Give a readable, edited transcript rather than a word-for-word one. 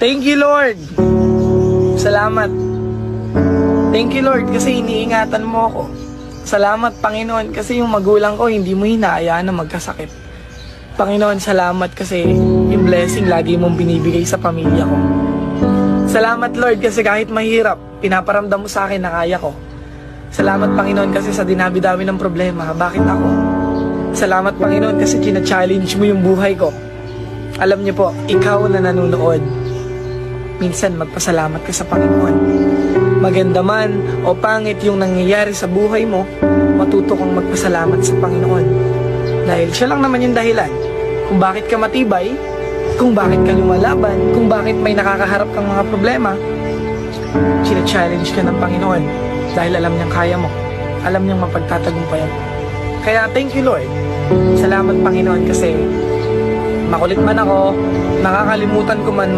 Thank you, Lord. Salamat. Thank you, Lord, kasi iniingatan mo ako. Salamat, Panginoon, kasi yung magulang ko hindi mo hinahayaan na magkasakit. Panginoon, salamat kasi yung blessing lagi mong binibigay sa pamilya ko. Salamat, Lord, kasi kahit mahirap, pinaparamdam mo sa akin na kaya ko. Salamat, Panginoon, kasi sa dinabi-dami ng problema, bakit ako? Salamat, Panginoon, kasi china-challenge mo yung buhay ko. Alam niyo po, ikaw na nanonood, minsan magpasalamat ka sa Panginoon. Maganda man o pangit yung nangyayari sa buhay mo, matuto kang magpasalamat sa Panginoon. Dahil siya lang naman yung dahilan kung bakit ka matibay, kung bakit ka lumalaban, kung bakit may nakakaharap kang mga problema. China-challenge ka ng Panginoon dahil alam niyang kaya mo, alam niyang mapagtatagumpayan. Kaya thank you, Lord. Salamat, Panginoon, kasi makulit man ako, nakakalimutan ko man